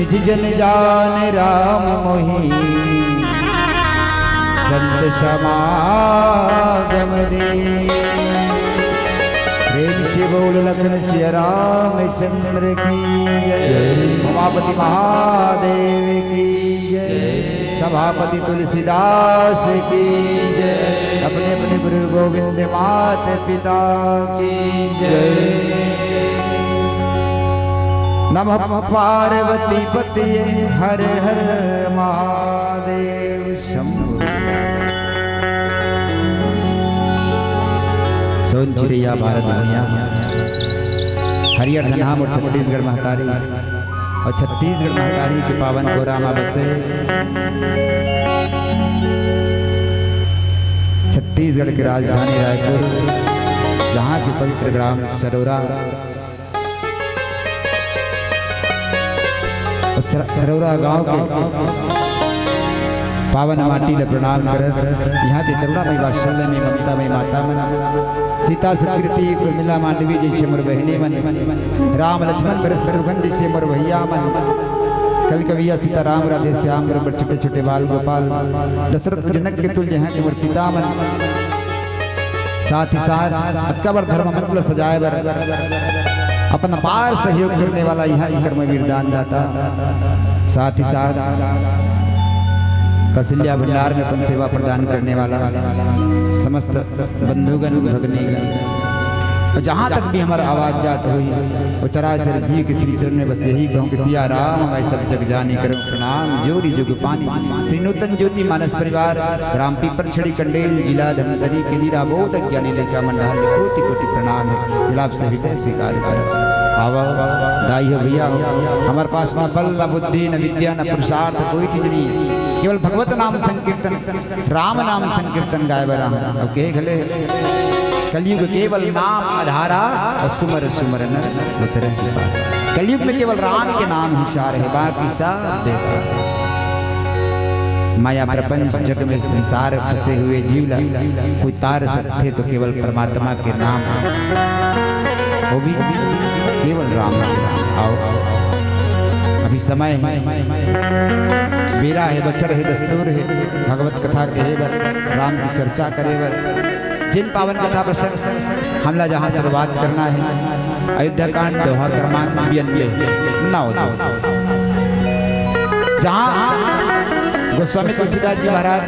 निज जन जान राम मोहि संत समागम दे। प्रेम से बोल लखन सिया रामचंद्र की जय। उमापति महादेव की जय। सभापति तुलसीदास की जय। अपने अपने गुरु गोविंद मात पिता की जय। नमः पार्वती पतिये हर हर महादेव शंभु। सोनचिड़िया भारत भूमिया हरियर धनाम और छत्तीसगढ़ महतारी और छत्तीसगढ़ महतारी के पावन गोरामा बसे छत्तीसगढ़ की राजधानी रायपुर, जहाँ के पवित्र ग्राम सरोरा सरोरा गांव के पावन माटी ले प्रणाम करत यहाँ के करुणा में वात्सल्य में ममता में माता मन सीता सतकृति प्रमिला मांडवी जैसे मोर बहने मन राम लक्ष्मण भरत शत्रुघ्न जैसे मोर भैया मन कल कविया सीताराम राधे श्याम बराबर छोटे छोटे बाल गोपाल दशरथ जनक के तुल्य हैं मोर पिता मन। साथ ही साथ अक्बर धर्म मंडल सजाए बर अपन अपार सहयोग करने वाला यहाँ कर्म वीरदान दाता। साथ ही साथ कौशल्या भंडार में अपन सेवा प्रदान करने वाला समस्त बंधुगण भगनीगण, जहाँ तक भी हमारा आवाज जात हुई वो चराचर जीव के श्री चरण में बस यही कहूँ कि सिया राम मैं सब जग जानी करूँ प्रणाम जोरी जुग पानी। श्री नूतन ज्योति मानस परिवार राम पीपर छड़ी कंडेल जिला धमतरी के नीरा बोध ज्ञानी लेखा मंडल कोटि कोटि प्रणाम है जिलाप से हृदय स्वीकार कर। आवा दाई हो भैया हो, हमारे पास न बल न बुद्धि न विद्या न पुरुषार्थ कोई चीज नहीं है, केवल भगवत नाम संकीर्तन राम नाम संकीर्तन गाय बरा अब के घले कलयुग केवल नाम आधारा और सुमर सुमर नर उतरे। कलयुग में केवल राम के नाम ही सार है, बाकी सब बेकार। माया प्रपंच जग में संसार फंसे हुए जीव कोई तार सकते तो केवल परमात्मा के नाम, वो भी केवल राम के नाम। आओ अभी समय है, बेरा है, बचर है, दस्तूर है, भगवत कथा कहे बर राम की चर्चा करे बर जिन पावन कथा प्रसंग हमला जहाँ शुरुआत करना है अयोध्या कांड दोहा क्रमांक 92 जहाँ गोस्वामी तुलसीदास जी महाराज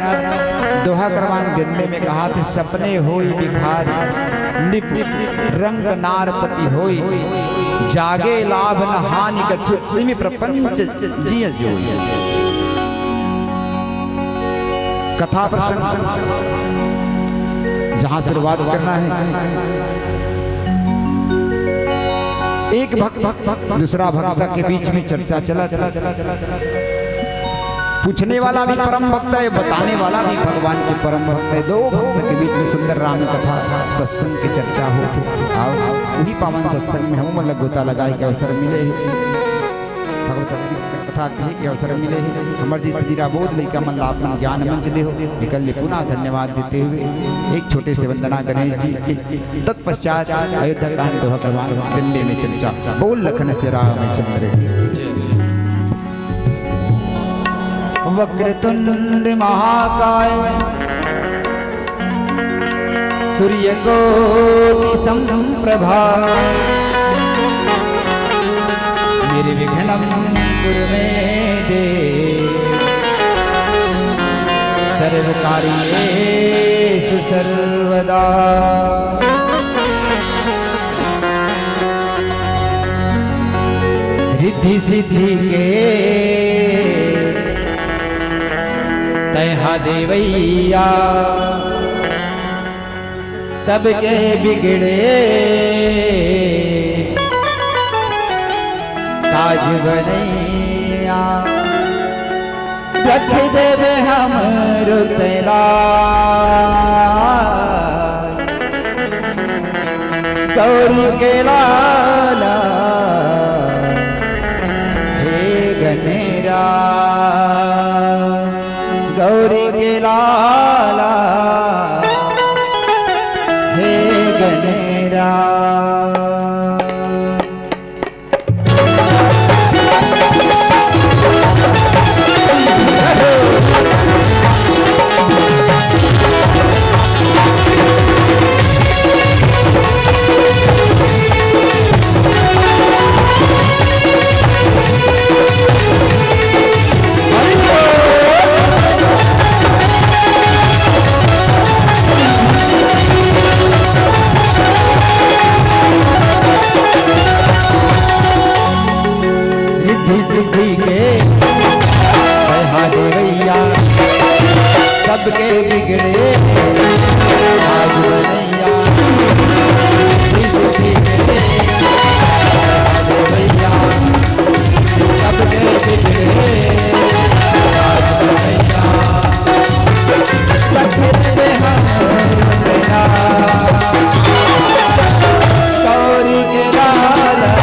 दोहा क्रमांक 92 में कहा थे सपने होई बिखार निप रंग नारपति होई जागे लाभ न हानि कछु में प्रपंच जिय जोई। कथा प्रसंग जहां शुरुआत करना है, एक भक्त दूसरा भक्त के बीच में चर्चा चला पूछने वाला भी परम भक्त है, बताने वाला भी भगवान के परम भक्त है। दो भक्त के बीच में सुंदर राम कथा सत्संग की चर्चा हो। आओ वही पावन सत्संग में हम गोता लगाए के अवसर मिले भगवत कथा के अवसर मिले हमर जी सजीरा बोध लैका मन अपना ज्ञान मंच दे हो निकल पुनः धन्यवाद देते हुए एक छोटे से वंदना गणेश जी के तत्पश्चात अयोध्या कांड दोहा क्रमांक 92 में चर्चा बोल लखन से रामचंद्र की। वक्रतुंड महाकाय सूर्यकोटि समप्रभा निर्विघ्नं कुरु मे देव सर्वकार्येषु सर्वदा। रिद्धि सिद्धि के तैहा देवैया सबके बिगड़े काज बनैया रख देवे हम रुतला गौरी के लाला हे गनेरा गौरी के लाला हे गनेरा। सिद्धि के हा देवैया सबके बिगड़े आज बनैया सिद्धि के हा देवैया सबके बिगड़े आज बनैया सकते हम तेरा गौरी के लाला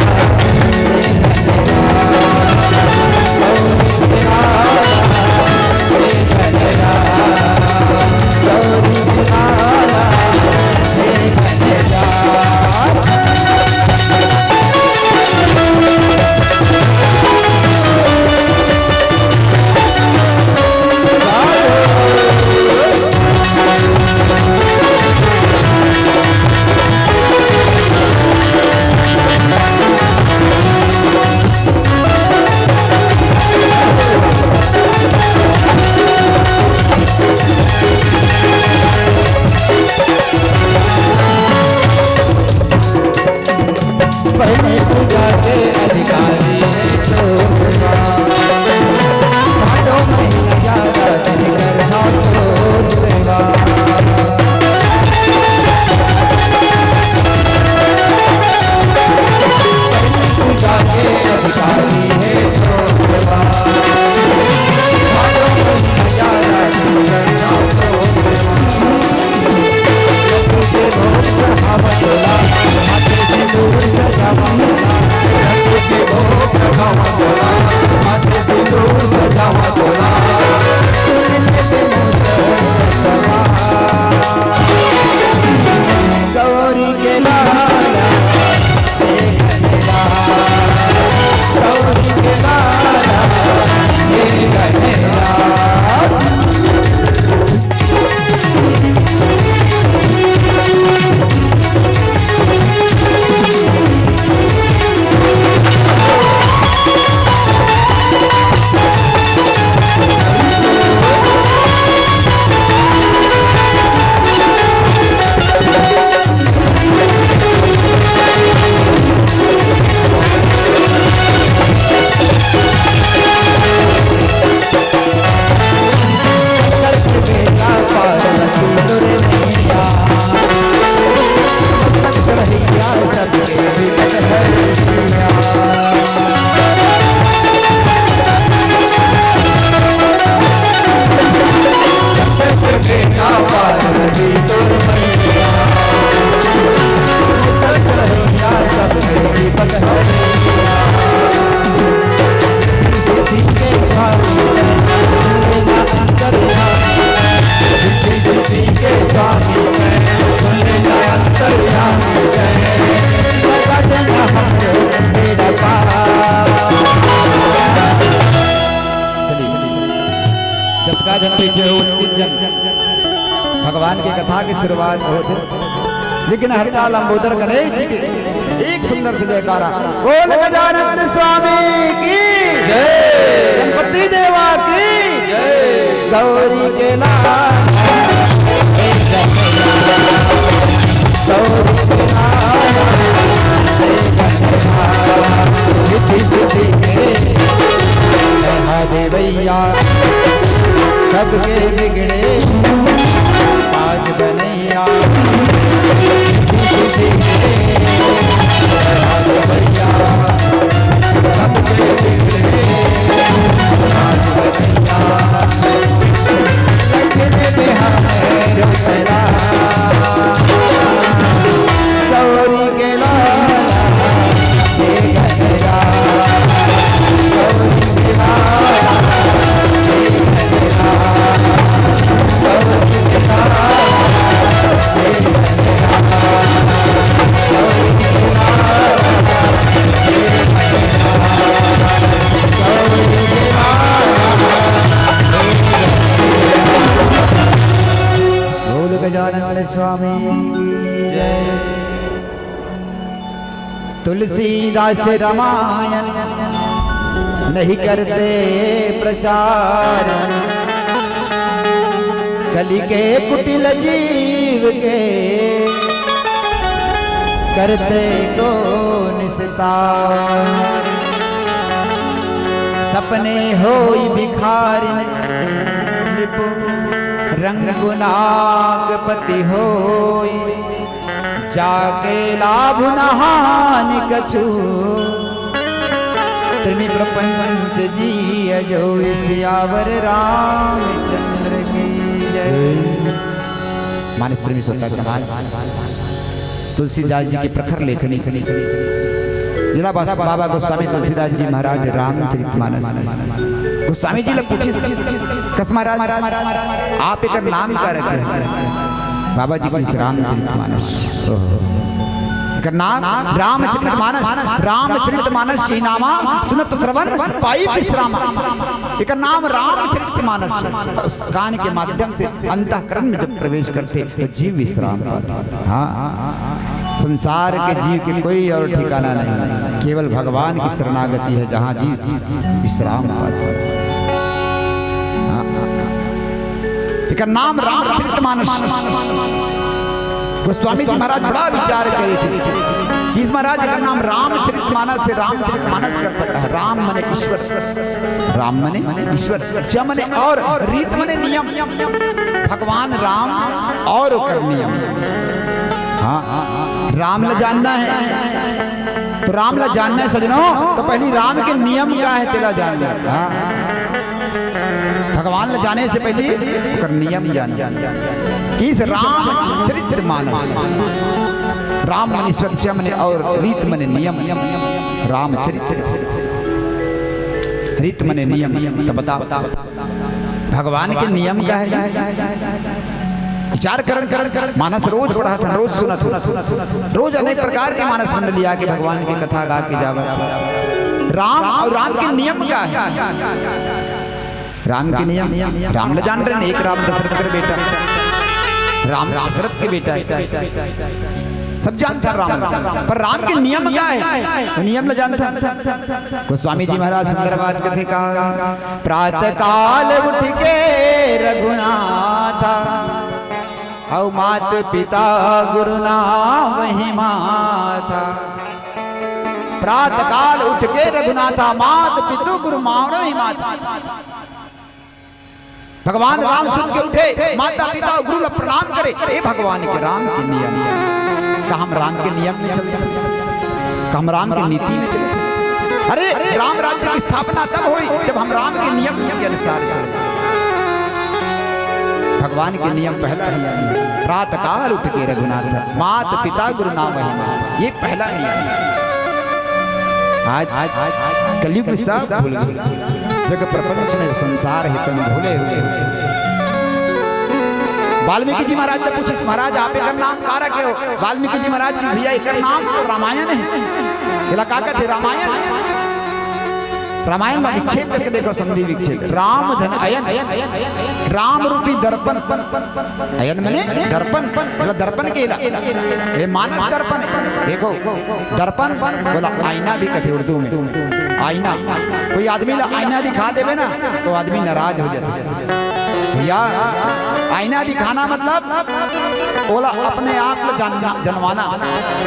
भगवान की कथा की शुरुआत होती, लेकिन हरताल लंबोदर गणेश जी के एक सुंदर से जयकारा। बोल गजानन स्वामी की जय, गणपति देवा की जय, गौरी के लाल गौरी के लाल सिद्धि के हा देवैया सबके बिगड़े आज बनैया सिद्धि के हा देवैया सबके बिगड़े आज बनैया लखने में हमें तेरा गौरी के लाला हे गहरा गौरी के लाला हे गहरा गौरी के लाला हे गहरा गौरी के लाला हे गहरा गौरी के लाला। बोल गजानन स्वामी जय। तुलसीदास रामायण नहीं करते प्रचार, कली के कुटिल जीव के करते को निस्तार। सपने होई भिखारी रंगुनागपति होई जाके लाभ नहानि कछु त्रिमि प्रपंच जी जो सियावर रामचंद्र की जय। मानस प्रेमी सोता समाज तुलसीदास जी की प्रखर लेखनी जिला बाबा गोस्वामी तुलसीदास जी महाराज रामचरितमानस गोस्वामी जी ने पूछी कस महाराज आप एक नाम का रखे बाबा जी की रामचरितमानस नाम रामचरितमानस ही नामा सुनत श्रवण पाई विश्राम। एक नाम रामचरितमानस कान के माध्यम से अंतःकरण में जब प्रवेश करते तो जीव विश्राम पाते। हाँ संसार के जीव के कोई और ठिकाना नहीं, केवल भगवान की शरणागति है जहाँ जीव विश्राम पाते। एक नाम रामचरितमानस गोस्वामी जी महाराज बड़ा विचार करे थे कि इस महाराज का नाम रामचरितमानस से रामचरितमानस कर सकता है। राम मने ईश्वर, राम मने ईश्वर, च मने और, रीत मने नियम, भगवान राम और कर नियम। हाँ राम ल जानना है तो राम ल जानना है सजनों, तो पहली राम के नियम का है तेरा जानना। हाँ भगवान ल जाने से पहले कर नियम जाना। किस रामचरितमानस, राम मन ईश्वर, च मने और, रीत मने नियम, रामचरित रीत मने नियम। तो बता भगवान के नियम का है विचार कर मानस रोज पढ़ा था, रोज सुना था, रोज अनेक प्रकार के मानस मंडली आके भगवान की कथा गा के जावत। राम और राम के नियम का है, राम के नियम राम ल जान रहे। एक राम दशरथ का बेटा, राम दशरथ के बेटा सब जानता राम, पर राम के नियम क्या है नियम ल जानता। गोस्वामी जी महाराज सुंदर बात कथे कहा, प्रातः काल उठ के रघुनाथ औ मात पिता गुरु नाम वही माता। प्रातः काल उठ के रघुनाथा मात पितु गुरु माम वही माता। भगवान राम सुन के उठे, माता पिता गुरु ला प्रणाम करे। ए भगवान के राम के नियम का हम राम के नियम में चलते, हम राम की नीति में चलते। अरे राम राज्य की स्थापना तब हुई जब हम राम के नियम के अनुसार चलते। भगवान के नियम पहला नियम, प्रातः काल उठ के रघुनाथ मात पिता गुरु नाम वही माता, ये पहला नियम। आज कलयुग में सब भूल गए, जग प्रपंच में संसार हित में भूले हुए। वाल्मीकि जी महाराज ने पूछा, महाराज आप एक नाम का रखे हो? वाल्मीकि जी महाराज की भैया एक नाम तो रामायण है। इलाका का थे रामायण, रामायण में विच्छेद करके देखो, संधि विच्छेद। राम धन अयन, राम रूपी दर्पण, अयन मने दर्पण, मतलब दर्पण के ये मानस दर्पण देखो। दर्पण बोला आईना भी कहते उर्दू में, आईना। कोई आदमी ला आईना दिखा देवे ना तो आदमी नाराज हो जाता है। भैया आईना दिखाना मतलब बोला अपने आप को जनवाना,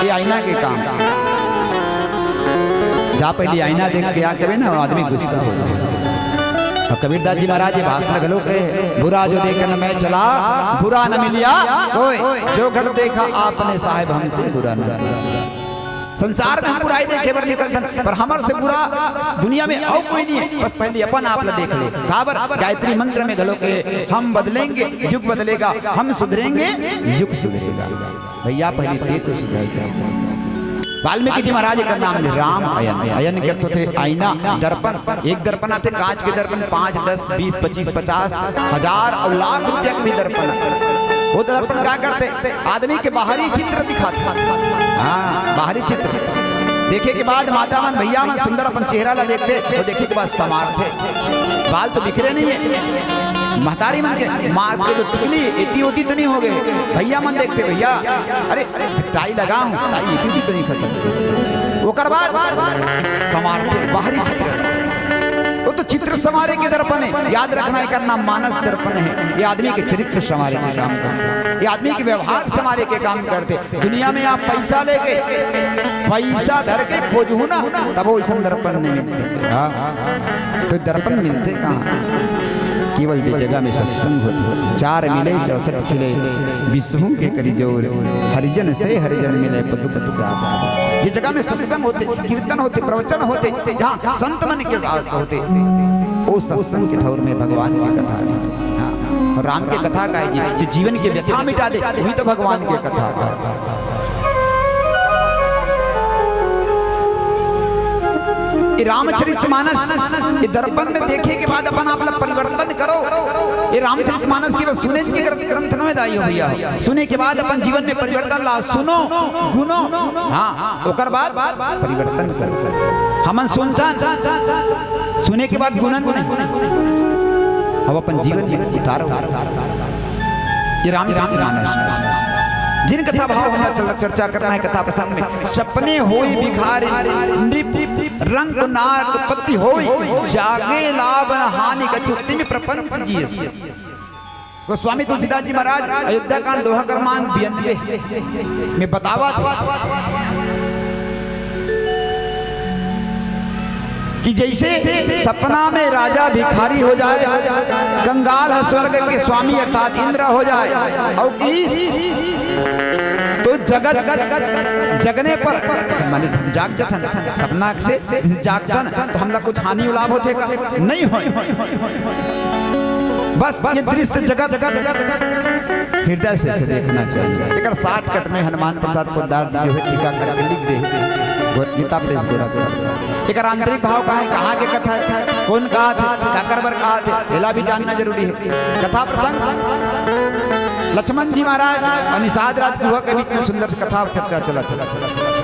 ये आईना के काम। जा पहली आईना देख के आ कभी ना आदमी गुस्सा हो जाए। और कबीरदास जी महाराज ये बात लगलो कहे, बुरा जो देखन मैं चला बुरा न मिलिया कोई, जो घट देखा आपने साहिब हमसे बुरा न किया। संसार में हम बुराई देखे बर निकल, पर हमार से बुरा दुनिया में और कोई नहीं है। बस पहले अपन आप ला देख लो। काबर गायत्री मंत्र में गलो के हम बदलेंगे युग बदलेगा, हम सुधरेंगे युग सुधरेगा। भैया पहले थे तो सुधरेगा। वाल्मीकि जी महाराज का नाम है राम अयन। अयन के अर्थ थे आईना, दर्पण। एक दर्पण आते कांच के दर्पण 5, 10, 20, 25, 50, 1000 और लाख रुपया के भी दर्पण आते। वो दर्पण क्या करते? आदमी के बाहरी चित्र दिखाते। हाँ बाहरी चित्र देखे के बाद माता मन भैया मन सुंदर अपन चेहरा ला देखते, तो देखे के बाद समार्थे बाल तो बिखरे नहीं है। महतारी मन के माँ के तो टिकली इतनी होती तो नहीं हो गए। भैया मन देखते भैया अरे टाई लगाऊं, टाई इतनी तो नहीं खसक। वो कर बाद समार्थे बाहरी चित्र, वो तो चित्र समारे के दर्पण दर्पण है, याद रखना करना मानस दर्पण है। ये आदमी के चरित्र संवारे के काम करते, ये आदमी के व्यवहार संवारे के काम करते। दुनिया में आप पैसा लेके पैसा धर के खोजू ना तब वो ऐसा दर्पण नहीं मिल सकते। तो दर्पण मिलते कहाँ? केवल दी जगह में सत्संग होते। 4 मिले 64 खिले विश्वों के करी जोर, हरिजन से हरिजन मिले पद पद साथ। जिस जगह में सत्संग होते, कीर्तन होते, प्रवचन होते, जहाँ संत मन के वास होते, वो सत्संग के ठौर में भगवान की कथा है। और राम की कथा का है जो जीवन की व्यथा मिटा दे, वही तो भगवान की कथा का। रामचरितमानस ये दर्पण में देखे के बाद अपन आप परिवर्तन करो। ये रामचरितमानस की बस सुने के ग्रंथ में दाई हो भैया, सुने के बाद अपन जीवन में परिवर्तन ला, सुनो गुनो, हाँ ओकर बाद परिवर्तन करो। हम सुनतन सुने के बाद गुणन नहीं, अब अपन जीवन में उतारो। ये रामचरितमानस जिन कथा भाव हमारा चर्चा करना है कथा प्रसंग में। सपने होई भिखारी नृप रंग नाग पति होई, जागे लाभ हानि कछुक्ति में प्रपंच जिए। तो स्वामी तुलसीदास जी महाराज अयोध्या कांड दोहा क्रमांक 92 में बतावा था कि जैसे सपना में राजा भिखारी हो जाए, कंगाल स्वर्ग के स्वामी अर्थात इंद्र हो जाए, और तो जगत जगने पर माने जाग जथन सपना से जागतन तो हमला कुछ हानि लाभ होते का नहीं हो। बस ये दृश्य जगत हृदय से देखना चाहिए। एक 60 कट में हनुमान प्रसाद पोद्दार जी जो है टीका करके लिख दे गीता प्रेस गोरखपुर। एक आंतरिक भाव का है, कहाँ के कथा है, कौन कहा थे, काकरबर कहा थे, एला भी जानना जरूरी है। कथा प्रसंग लक्ष्मण जी महाराज और निषाद राज गुहा के बीच में सुंदर कथा चर्चा चला था।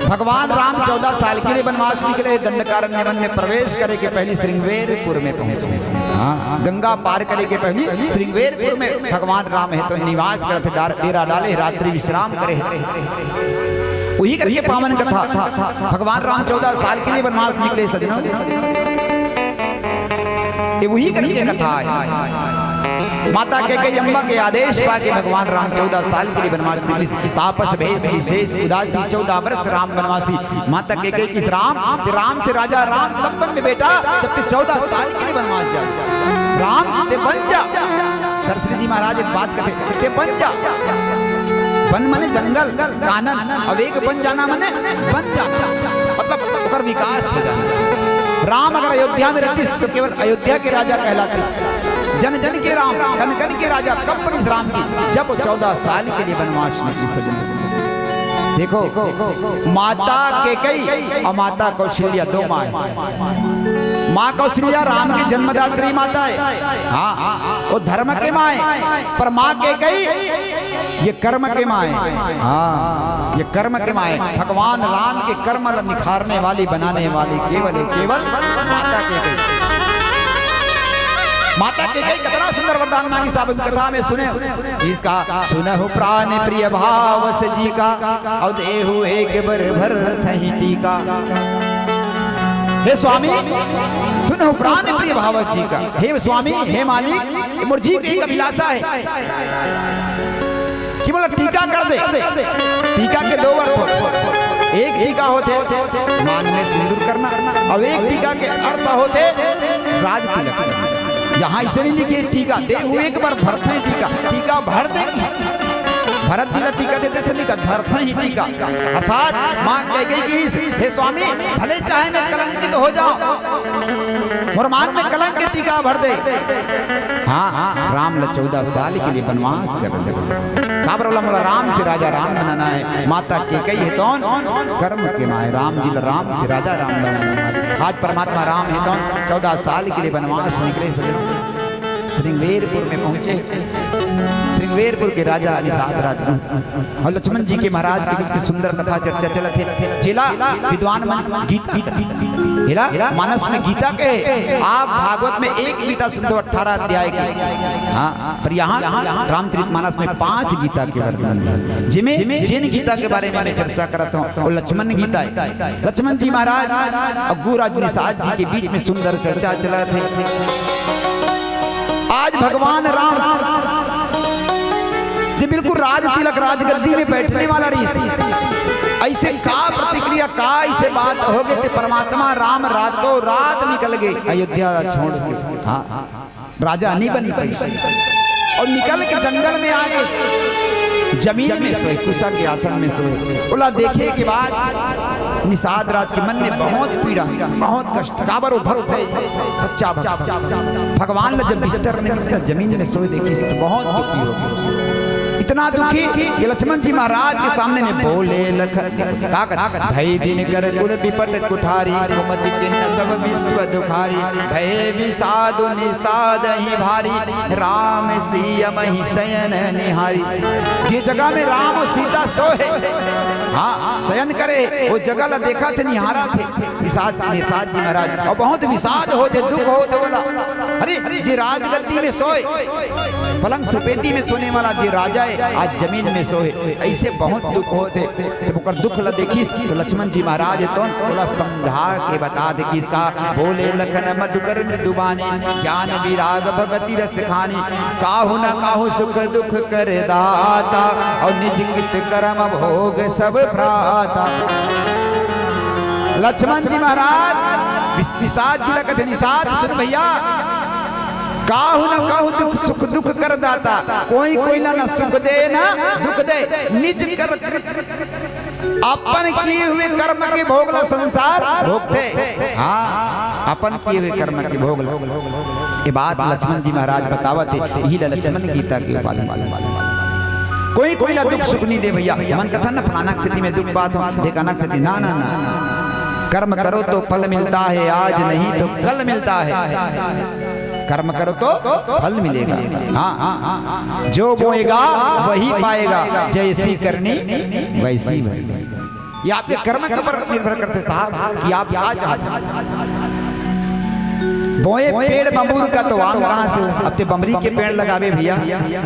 भगवान राम 14 साल के लिए वनवास निकले, दंडकारण्य वन में प्रवेश करे के पहले श्रृंगवेरपुर में पहुंचे। हाँ, गंगा पार करे के पहले श्रृंगवेरपुर में भगवान राम है तो निवास करते, डेरा डाले, रात्रि विश्राम करे। वही करके पावन कथा भगवान राम 14 साल के लिए वनवास निकले सजनों, ये वही करके कथा है। माता के अम्बा के आदेश पाके भगवान राम 14 साल के लिए वनवास निकले। तापस भेष विशेष उदासी 14 वर्ष राम वनवासी। माता के किस राम से राजा राम तब बन में बेटा जब 14 साल के लिए वनवास जा राम ते बन जा। सरस्वती जी महाराज एक बात कहते ते बन जा। वन माने जंगल कानन, अब एक बन जाना माने बन जाना, मतलब ओकर विकास हो जाना। राम अगर अयोध्या में रहती तो केवल अयोध्या के राजा कहलाते, जन जन के राम, कन कन के राजा। कब बनी राम की? जब 14 साल के लिए वनवास निकली सजन। देखो माता केकई और माता कौशल्या 2 माँ है। माँ कौशल्या राम की जन्मदात्री माता है, हाँ वो धर्म के माँ है, पर माँ केकई ये कर्म के माँ है। हाँ ये कर्म के माँ है। भगवान राम के कर्म निखारने वाली, बनाने वाली केवल माता केकई। माता के कई कितना सुंदर वरदान मांगी साहब कथा में सुने। इसका सुनहु प्राण प्रिय भाव से जी का, और देहु एक बर भर थही टीका। हे स्वामी सुनहु प्राण प्रिय भाव जी का, हे स्वामी हे मालिक मुर्जी की एक अभिलाषा है कि बोला टीका कर दे। टीका के 2 अर्थ होते, एक टीका होते मांग में सिंदूर करना, और एक टीका के अर्थ होते राज तिलक। यहाँ इसे नहीं लिखे टीका दे हुए एक बार भरते ही टीका, टीका भर दे भरत जी का टीका देते थे निकट भरते ही टीका, अर्थात मां कह गई कि हे स्वामी भले चाहे मैं कलंकित हो जाऊं और मान में कलंक के टीका भर दे। हाँ राम 14 साल के लिए वनवास कर दे। राम से राजा राम बनाना है, माता के कई है कौन कर्म के माए। राम जी राम से राजा राम बनाना है। आज परमात्मा राम है कौन 14 साल के लिए वनवास निकले, श्रृंगवेरपुर में पहुंचे। श्रृंगवेरपुर के राजा निषाद राज और लक्ष्मण जी के महाराज के बीच में सुंदर कथा चर्चा चलत है। जिला विद्वान मन गीता मानस में गीता के आप भागवत में एक गीता सुनते 18 अध्याय की। हाँ पर यहाँ रामचरितमानस में 5 गीता के वर्णन है, जिनमें जिन गीता के बारे में मैं चर्चा करता हूँ वो लक्ष्मण गीता है। लक्ष्मण जी महाराज और गुरुराज निषाद जी के बीच में सुंदर चर्चा चला थे। भगवान राम जो बिल्कुल राज तिलक राजगद्दी में बैठने वाला ऋषि, ऐसे का प्रतिक्रिया का ऐसे बात हो गई कि परमात्मा राम रातों रात निकल गए अयोध्या छोड़ के। हाँ, राजा नहीं बनी पाई और निकल के जंगल में आ गए, जमीन में सोए, कुशा के आसन में सोए। बोला देखे के बाद निषाद राज के मन में बहुत पीड़ा, बहुत कष्ट, काबर भक्त है सच्चा भक्त। भगवान ने जब बिस्तर में निकला जमीन में सोए देखी तो बहुत दुखी हो गए, इतना दुखी कि लक्ष्मण जी महाराज के सामने में बोले लखन भय दिन कर कुल विपट कुठारी कुमति किन्न सब विश्व दुखारी भय विषाद निषाद ही भारी राम सियम ही शयन निहारी। जिस जगह में राम और सीता सोए, हाँ शयन करे, वो जगह ला देखा थे, निहारा थे निषाद जी महाराज, और बहुत विषाद होते, दुख होते। बोला अरे जी राजगद्दी में सोए, पलंग सुपेटी में सोने वाला जी राजा है, आज जमीन में सोए, ऐसे बहुत दुख होते। तो दुख ला देखी तो लक्ष्मण जी महाराज तो थोड़ा समझा के बता दे कि इसका बोले लखन मधुकर मृदुबानी ज्ञान विराग भगति रस खानी काहू न काहू सुख दुख कर दाता और निज कृत कर्म भोग सब भ्राता। लक्ष्मण जी महाराज निषाद जी लगते, निषाद सुन भैया, काहू न काहू दुख सुख दुख कर दाता, कोई कोई ना सुख दे ना दुख दे, निज कर अपन किए हुए कर्म के भोगला संसार भोगते। हाँ, अपन किए हुए कर्म के भोगला। ये बात लक्ष्मण जी महाराज बतावते, यही लक्ष्मण गीता के उपाधि वाले। कोई कोई ना दुख सुख नहीं दे भैया, मन कथा ना फलाना स्थिति में दुख बात हो, देखा स्थिति ना ना ना, कर्म करो तो फल मिलता है, आज नहीं तो कल मिलता है। कर्म करो तो फल मिलेगा। हाँ हाँ हाँ, जो बोएगा वही पाएगा, जैसी करनी वैसी भरेगी। ये आपके कर्म के ऊपर निर्भर करते साहब कि आप क्या चाहते। बोए पेड़ बम्बूर का तो आम कहाँ से, अब ते बमरी के पेड़ लगावे भैया,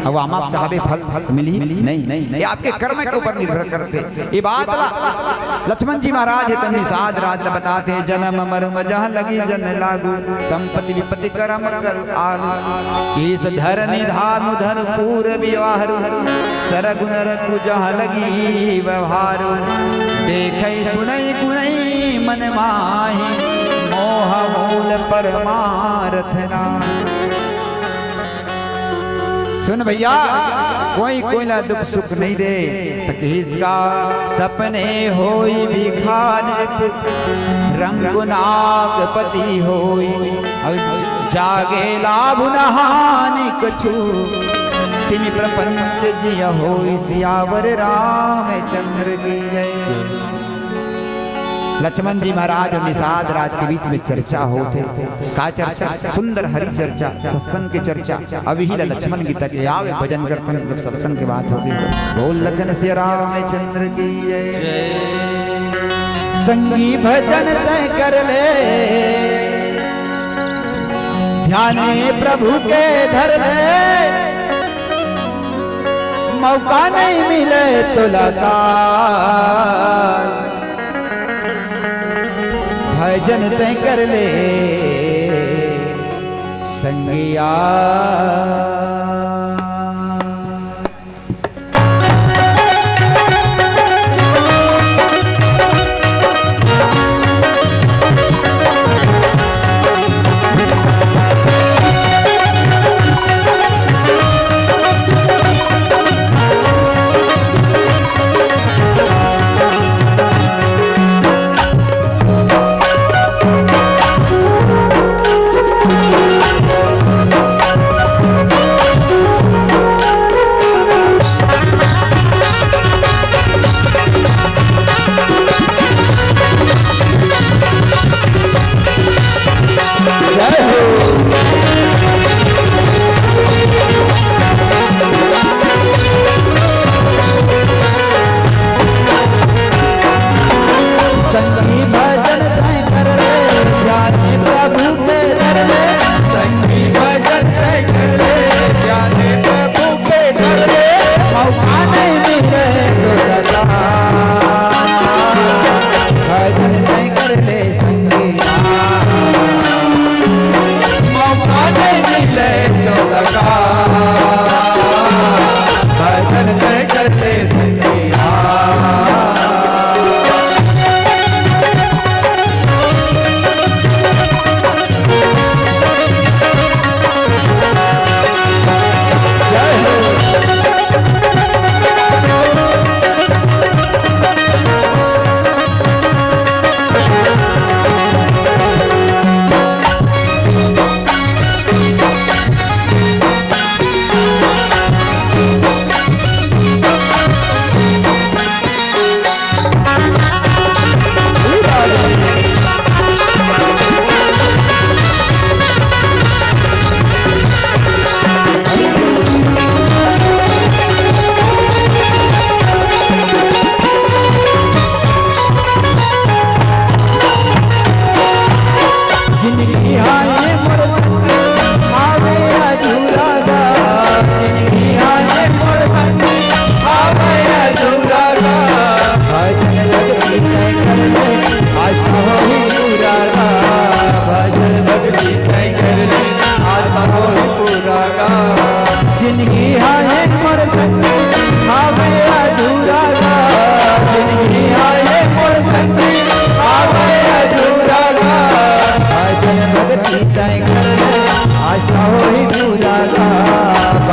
अब आम आप चाहे फल मिली नहीं, ये आपके कर्म के ऊपर निर्भर करते। ये बात लक्ष्मण जी महाराज है तो निषाद राज बताते, जन्म मरम जहाँ लगी जन लागू संपत्ति विपत्ति कर्म कर आगू केस धर निधान धन पूर विवाह सरगुन रघु जहाँ लगी व्यवहार देख सुनई गुनई मन माही मोह मूल परमार्थ ना। सुन भैया, कोई कोई ना दुख सुख नहीं दे, इसका सपने होई भिखार रंगुनागपति होई जागे लाभ नहानि कछु तिमि प्रपंच जिय होई सियावर रामचंद्र की जय। लक्ष्मण जी महाराज और निषाद राज के बीच में चर्चा होते, का चर्चा, सुंदर हरि चर्चा, सत्संग की चर्चा। अभी ही लक्ष्मण गीता के आवे भजन करते हैं, जब सत्संग की बात होगी तो बोल लखन से रामचंद्र की जय। संगी भजन तय कर ले ध्याने प्रभु के धर ले, मौका नहीं मिले तो लगा भजन तय कर ले संगिया।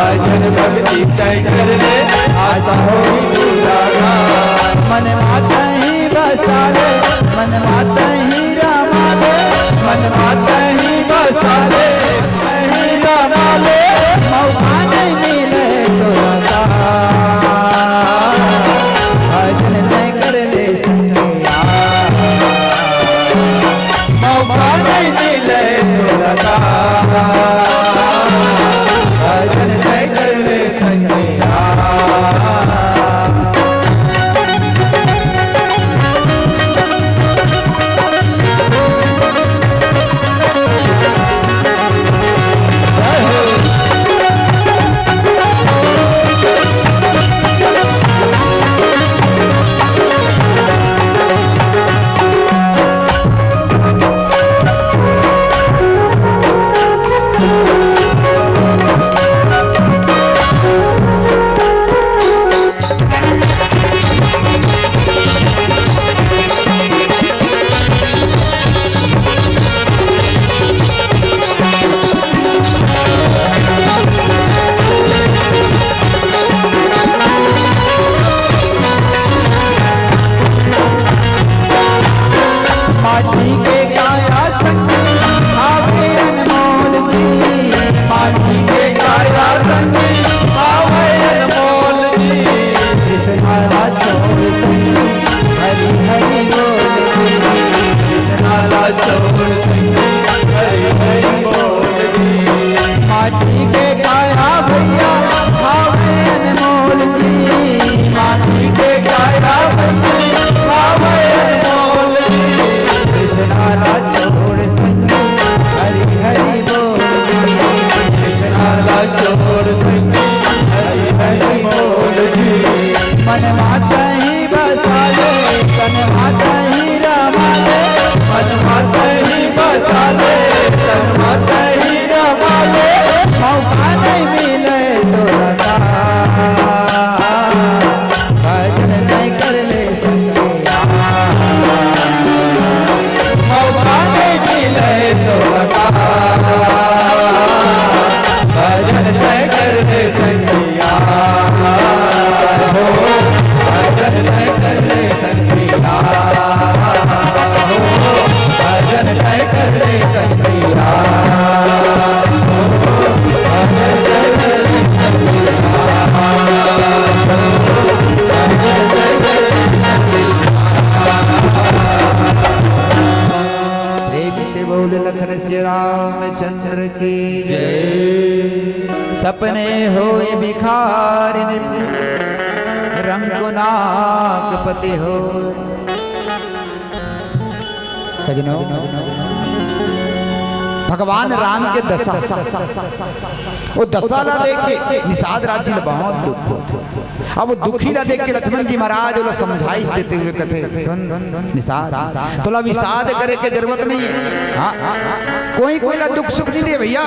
भजन भक्ति तय कर ले आशा होई पूरा गान। मन माता ही बसा ले, मन माता ही रमा ले, मन माता ही बसा ले ही रमा ले, मौका नहीं मिले तो लगा भजन तय कर ले संगिया। मौका नहीं मिले तो लगा भजन तय कर ले संगिया। माटी के काया संग आवे अनमोल जी, माटी के काया संग आवे अनमोल जी, कृष्णा छोड़ संग हरि हरि बोल जी, कृष्णा छोड़ संग हरि हरि बोल जी। माटी के काया भैया आवे अनमोल जी, माटी के काया संग आवे अनमोल जी, कृष्णा छोड़ संग हरि हरि बोल जी, कृष्णा छोड़ संग हरि हरि बोल जी। मन माता ही बसा ले, तन माता ही रमा ले, मन माता ही बसा ले, तन माता ही रमा ले, मौका नहीं मिले तो लगा भजन नहीं कर ले संगिया। मौका नहीं मिले तो लगा भजन तय कर ले संगिया। हो भजन तय कर ले संगिया, हो भजन तय कर ले संगिया, हो भजन तय कर ले संगिया, हो भजन तय कर ले प्रेम से बोल लखन श्री रामचंद्र की जय। सपने होए भिखारिन रंगनाक पति हो। सजनों, भगवान राम के दशा, वो दशा ला देख के निषाद राज जी ने बहुत दुख होते। अब वो दुखी ला देख के लक्ष्मण जी महाराज वो समझाइश देते हुए कहते, सुन निषाद, तोला विषाद करे के जरूरत नहीं है। हाँ, कोई कोई ला दुख सुख नहीं दे भैया,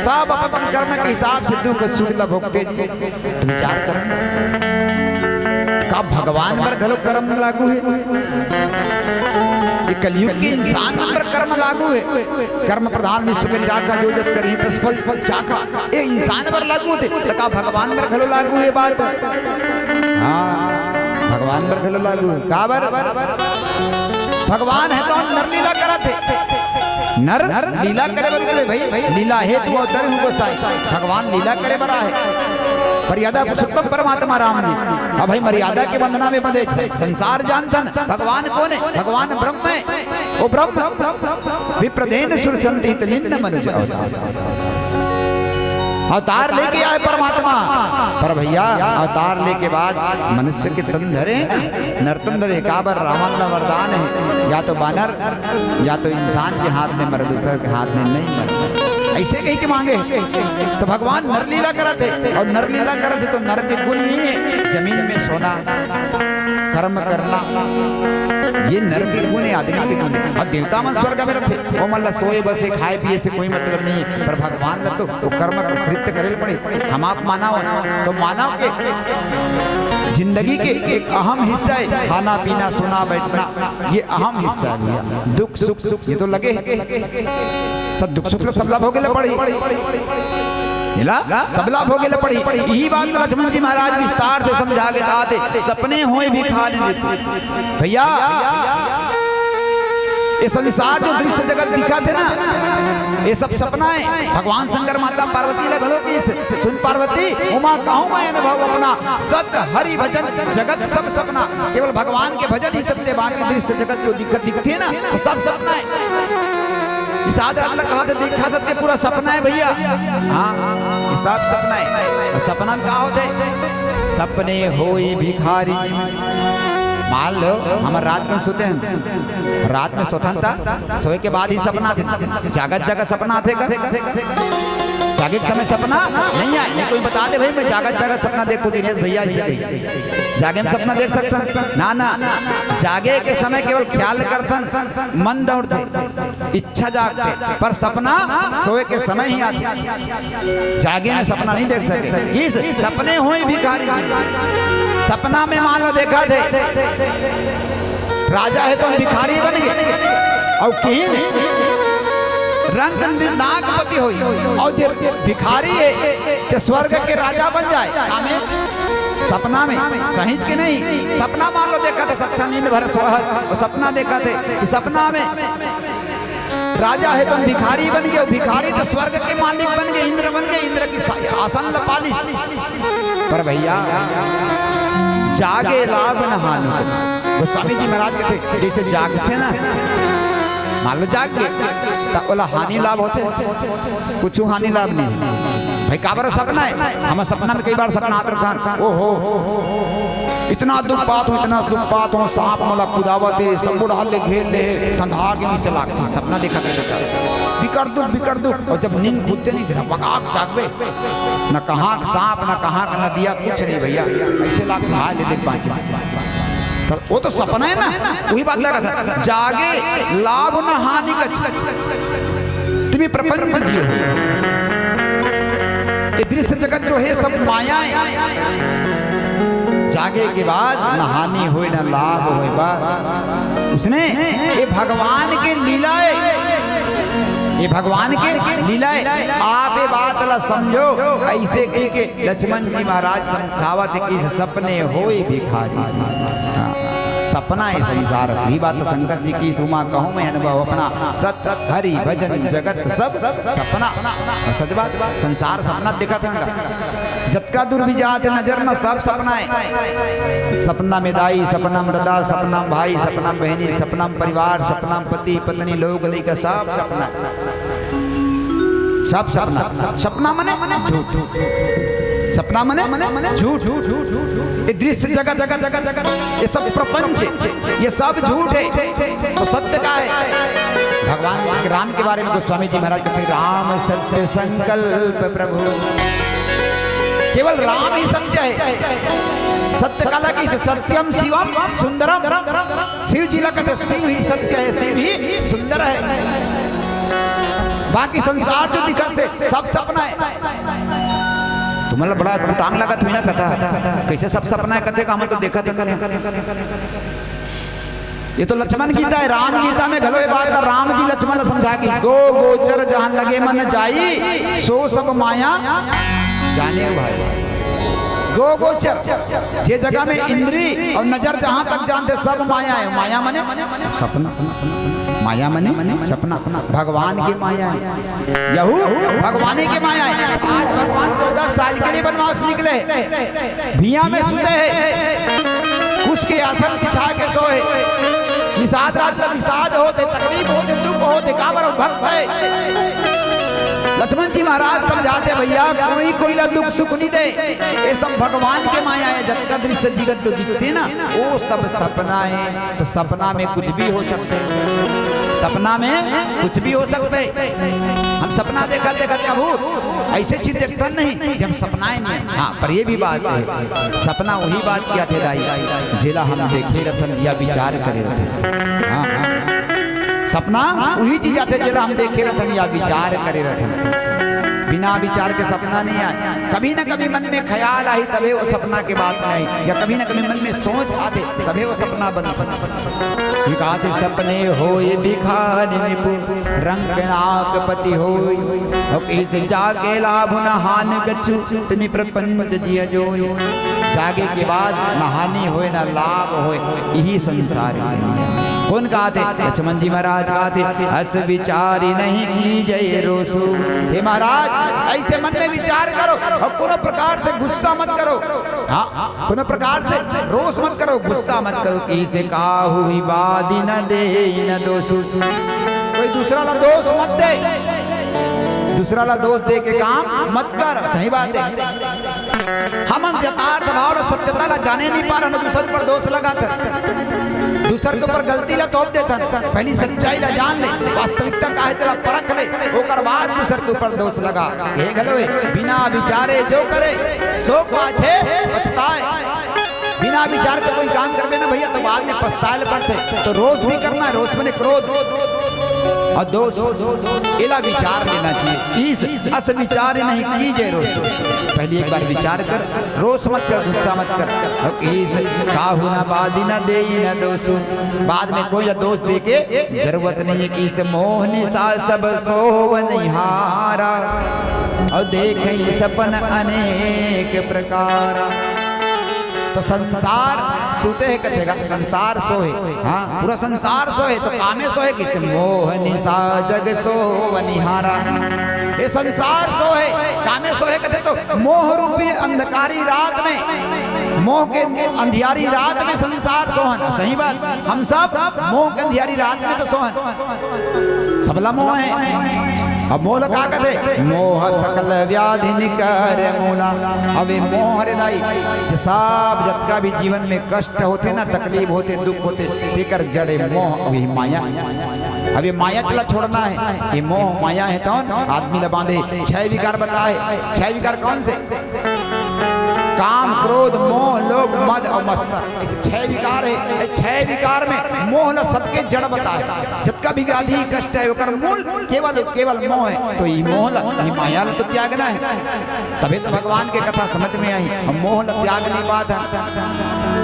सब अपन कर्म के हिसाब से दुख सुख ला भोगते जी। तो विचार कर का भगवान पर घलो कर्म लागू है, ये कलयुग के इंसान पर कर्म लागू है। कर्म प्रधान विश्व करी राखा जो जस करी तस फल चाखा, ये इंसान पर लागू थे तो का भगवान पर घलो लागू है बात। हाँ, भगवान पर घलो लागू है। का बर भगवान है तो नर लीला करा थे, नर लीला करे बरे भाई, लीला है तू अवतर हूँ गोसाई। भगवान लीला करे बरा है, मर्यादा पुरुषोत्तम परमात्मा राम जी। अब भाई मर्यादा के बंधना में बंधे संसार जानतन। भगवान कौन है? भगवान ब्रह्म है। वो ब्रह्म विप्रदेन सुरसंतित लिन्न मनुज अवतार लेके आए परमात्मा। पर भैया अवतार लेके बाद मनुष्य के तन धरे, नर्तन धरे। काबर रावण का वरदान है, या तो बानर या तो इंसान के हाथ में मरे, दूसरे के हाथ में नहीं मरे, ऐसे कहीं के मांगे। तो भगवान नरलीला करते, और नरलीला करते तो नर के गुण ही है जमीन में सोना, कर्म करना, ये नर के गुण है, आदमी के गुण है। और देवता मन स्वर्ग में रहते, वो मतलब सोए बसे खाए पिए से कोई मतलब नहीं है। पर भगवान ल तो वो कर्म कृत्य करे पड़े। हम आप मानव तो मानव के जिंदगी के एक अहम हिस्सा है खाना पीना सोना बैठना, ये अहम हिस्सा है। दुख सुख ये तो लगे तो दुख सुख सब लाभ हो गए पड़े। हिला सबला भोगे ले पड़ी। यही बात लक्ष्मण जी महाराज विस्तार से समझा के कहा थे, सपने होए भिखारी भैया। ये संसार जो दृश्य जगत दिखा थे ना, ये सब सपना है। भगवान शंकर माता पार्वती लगलो कि सुन पार्वती उमा कहूँ मैं अनुभव अपना, सत्य हरि भजन जगत सब सपना। केवल भगवान के भजन ही सत्य, बाकी दृश्य जगत जो दिखती है ना वो सब सपना है। इस आदर कहा था देखा सत्य पूरा सपना है भैया। हाँ ये सब सपना है। और सपना क्या होते, सपने होई भिखारी। मान लो हम रात में सोते हैं, रात में सोता था, सोए के बाद ही सपना थे, जागत जगह सपना थे का? जागे के समय सपना नहीं आए। कोई बता दे भाई मैं जागत जगह सपना देखो दिनेश भैया ऐसे कही, जागे में सपना देख सकता ना ना। जागे के समय केवल ख्याल करता, मन दौड़ते, इच्छा जागते, पर सपना सोए के समय ही आते। जागे में सपना नहीं देख सके। इस सपने हुए भिखारी जी। सपना में मान लो देखा थे राजा है तो भिखारी बन गए, और रंग नागपति हुई, और जो भिखारी है तो स्वर्ग के राजा बन जाए। सपना में सहिंच के नहीं, सपना मान लो देखा था सच्चा नींद भर सोहस, और सपना देखा थे कि सपना में राजा है तुम भिखारी बन गए, भिखारी तो स्वर्ग के मालिक बन गए, इंद्र बन गए, इंद्र की आसन लपालिश। पर भैया जागे लाभ न हानि कुछ। गोस्वामी जी महाराज कहते जैसे जागते ना, मान लो जाग के तब बोला हानि लाभ होते, कुछ हानि लाभ नहीं भाई। काबर सपना है, हम सपना में कई बार सपना आता था, ओ हो इतना दुख पात हो, इतना दुख पात हो, सांप मला कुदावत है, सब बुढ़ा ले घेर ले, कंधा के नीचे लागती। सपना देखा बिकट दुख। और जब नींद खुदते नहीं थे पकाक जागबे, न कहाँ सांप न कहाँ का नदिया, कुछ नहीं भैया, ऐसे लागते हाय ले देख पाँच। तो वो तो सपना है ना, वही बात लगा था। जागे लाभ न हानि कछ, तुम्हें प्रपंच जियो। ये दृश्य जगत जो है सब माया है। जागे के बाद न हानि होए न लाभ होए, बस उसने ये भगवान के लीला है, ये भगवान के लीला है। आप ये बात ला समझो। ऐसे कह के लक्ष्मण जी महाराज समझावत कि सपने होए भिखारी। सपना है संसार, भी बात शंकर जी की सुमा कहूँ मैं अनुभव अपना, सत्य हरि भजन जगत सब सपना। सच बात, संसार सपना देखा था, जतका दूर भी जाते नजर में सब सपना है। सपना में दाई, सपना में दादा, सपना में भाई, सपना में बहनी, सपना में परिवार, सपना में पति पत्नी लोग लेकर सब सपना, सब सपना। सपना मने झूठ, सपना मने झूठ। ये दृश्य जगत ये सब प्रपंच, ये सब झूठ है। तो सत्य का है भगवान राम के बारे में गोस्वामी जी महाराज कहते हैं, राम सत्य संकल्प प्रभु। केवल राम ही सत्य है। सत्य काला की सत्यम शिवम सुंदरम। शिव जी कहते शिव ही सत्य है, शिव ही सुंदर है। बाकी संसार जो दिखा से सब सपना है। तुम्हारा बड़ा टांग लगा तुम्हें ना कथा, कैसे सब सपना है कथे का हम तो देखा था। ये तो लक्ष्मण गीता है, राम गीता में घलो बात था। राम जी लक्ष्मण समझा कि गो गोचर जहां लगे मन जाई, सो सब माया जाने भाई। गो गोचर जे जगह में इंद्री और नजर जहां तक जानते सब माया है। माया मने सपना, माया मने सपना। भगवान की माया है, यहू भगवान की माया है। आज भगवान 14 साल के लिए वनवास निकले, भिया में सुते है, उसके आसन बिछा के सोए। निषाद रात में विषाद होते, तकलीफ होते, दुख होते, काबर भक्त है। लक्ष्मण जी महाराज समझाते भैया कोई ना दुख सुख नहीं दे, ये सब भगवान के माया है। जब का दृश्य जगत जो दिखते ना वो सब सपना है। तो सपना में कुछ भी हो सकते हैं, सपना में कुछ भी हो सकते हैं। हम सपना देखा कबूर ऐसे चीज देखता नहीं जब सपनाएं नहीं। हाँ पर ये भी बात है, सपना वही बात किया थे दाई जिला हम देखे रतन या विचार करे रतन। हाँ सपना वही चीज आते जिला हम देखे रतन या विचार करे रतन। बिना विचार के सपना नहीं आए। कभी न कभी मन में ख्याल आई तभी वो सपना के बात में आई, या कभी न कभी मन में सोच आते तभी वो सपना बन विकाते सपने होए भिखारी निपुण रंग नाक पति होय और कैसे जागे लाभ नहान गच्छु तुम्हें प्रपंच जिया जो जागे के बाद नहानी होए ना लाभ होए, यही संसार है। कौन कहते? लक्ष्मण जी महाराज कहते अस विचारी नहीं की जय रोसु। हे महाराज ऐसे मन में विचार करो और कोनो प्रकार से गुस्सा मत करो। हाँ, कोनो प्रकार से रोष मत करो, गुस्सा मत करो। किसे काहू ही बादी न दे न दोषु, कोई दूसरा ला दोष मत दे, दूसरा ला दोष दे के काम मत कर। सही बात है। हम यथार्थ भाव और सत्यता ला जाने नहीं पा रहा, ना दूसरे पर दोष लगा कर दूसर के ऊपर गलती ला तोप देता। पहली सच्चाई ला जान ले, वास्तविकता का है तेरा परख ले, ओकर बाद दूसर के ऊपर दोष लगा। हे गलोए बिना विचारे जो करे सो पाछे पछताए। बिना विचार के कोई काम करवे ना भैया तो बाद में पछताए पड़ते। तो रोष भी करना है, रोष में क्रोध और दोष इला विचार लेना चाहिए। इस अस विचार नहीं कीजिए रोष। पहले एक बार विचार कर, रोष मत कर, गुस्सा मत कर। इस काहू ना बादी ना दे न दोष, बाद में कोई दोष दे के जरूरत नहीं है। कि इस मोह निशा सब सोवनिहारा और देखे सपन अनेक प्रकार। तो संसार सोते है कथेगा, संसार सोए। हाँ, पूरा संसार सोए तो कामे सोए किस मोह निशा जग सोवनिहारा। ये संसार सोए कामे सोए कथे तो मोह रूपी अंधकारी रात में, मोह के अंधियारी रात में संसार सोहन। सही बात, हम सब मोह के अंधियारी रात में तो सोहन, सबला मोह है। अब मोह का कहते मोह सकल व्याधि निकर मूला। अब ये मोह हृदय सब जब भी जीवन में कष्ट होते ना, तकलीफ होते, दुख होते, फिकर जड़े मोह अभी माया। अब ये माया चला छोड़ना है। ये मोह माया है कौन? आदमी ला बांधे 6 विकार बताए। 6 विकार कौन से? काम, क्रोध, मोह, लोभ, मद और मत्सर। 6 विकार है। 6 विकार में मोह न सबके जड़ बताए। जितना भी व्याधि कष्ट है ओकर मूल केवल मोह है। तो ये मोह ये माया तो त्यागना है, तभी तो भगवान के कथा समझ में आई। हम मोह न त्यागने बात है।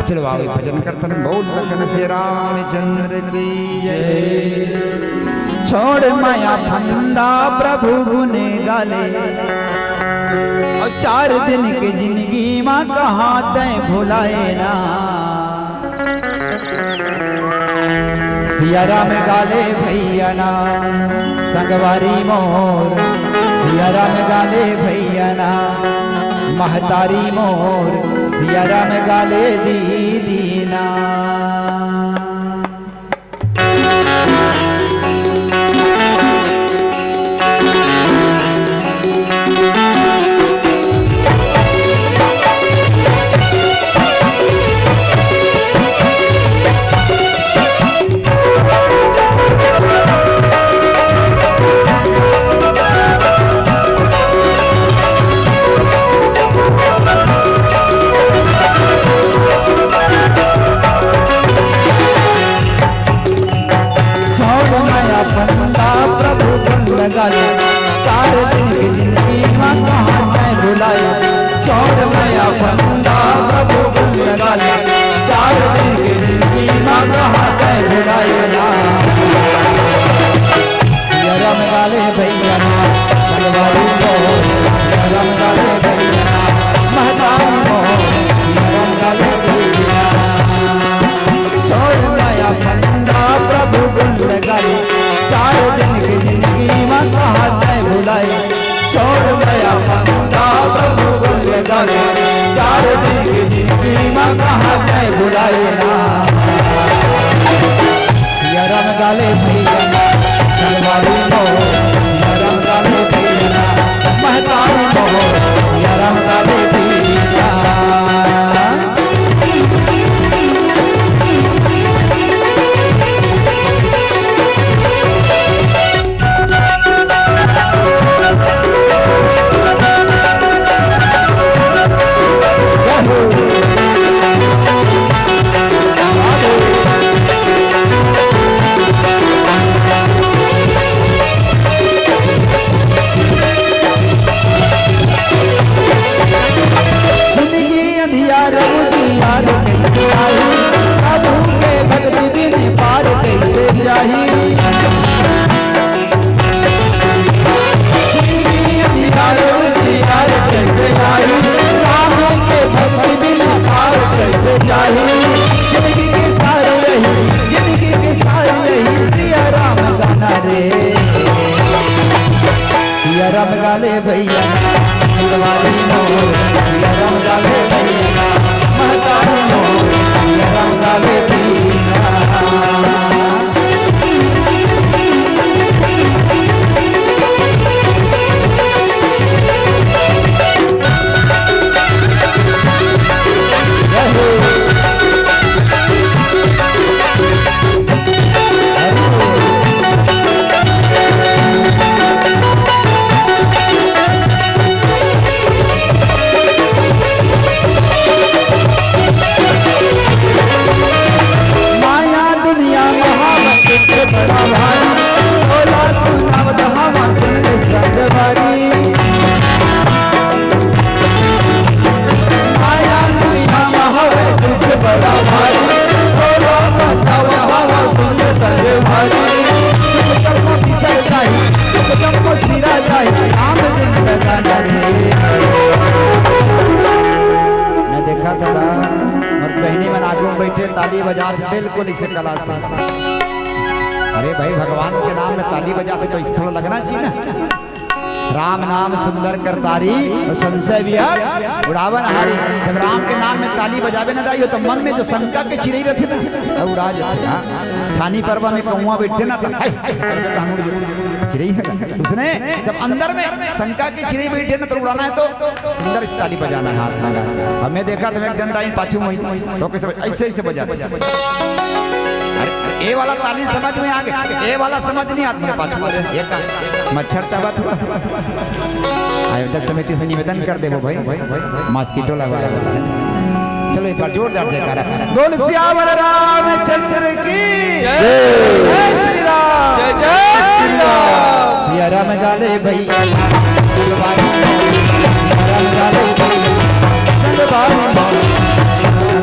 चलो आओ भजन कीर्तन बोल लगन से रामचंद्र की जय। छोड़ माया फंदा प्रभु गुण गाले और 4 दिन की जिंदगी माँ कहाँ तय भुलाए ना। सिया राम गाले भैया ना संगवारी मोर, सिया राम गाले भैया ना महतारी मोर, सिया राम गाले दीदी ना। संगवारी मोर सिया राम गावे भैया महतारी मोर सिया राम गावे भैया। माया दुनिया महावत बड़ा भाई बोला सुनावत हवा सुन ले संगवारी। माया दुनिया महावत बड़ा भाई बोला सुनावत हवा सुन ले संगवारी। कर्म बिसर जाए कर्म सिरा जाए नाम दिन लगाना रे। मैं देखा था और बहनी मन आगू में बैठे ताली बजाते बिल्कुल इसे कला से। अरे भाई भगवान के नाम में ताली बजाते तो इस थोड़ा लगना चाहिए ना। राम नाम सुंदर करतारी और संशय विहर उड़ावन हारी। जब राम के नाम में ताली बजावे ना जाइयो तो मन में जो शंका के चिड़ई रहते ना उड़ा जाते। हाँ छानी पर्वा में कौआ बैठते ना तो चिड़ई है उसने जब अंदर में शंका की चिड़ई बैठे ना तो उड़ाना है तो सुंदर इस ताली बजाना है हाथ लगा। अब मैं देखा तो एक जनता पाछू मोही तो कैसे ऐसे ऐसे बजाते। ए वाला ताली समझ में आ गया, ए वाला समझ नहीं आता पाछू वाले एक मच्छर तबत हुआ। आयोजक समिति से निवेदन कर दे वो भाई मॉस्किटो लगवाया। चलो एक बार जोरदार जयकारा बोल सियावर रामचंद्र की जय श्री राम जय जय श्री राम। सिया राम गाले भैया संगवारी सिया राम गाले भैया संगवारी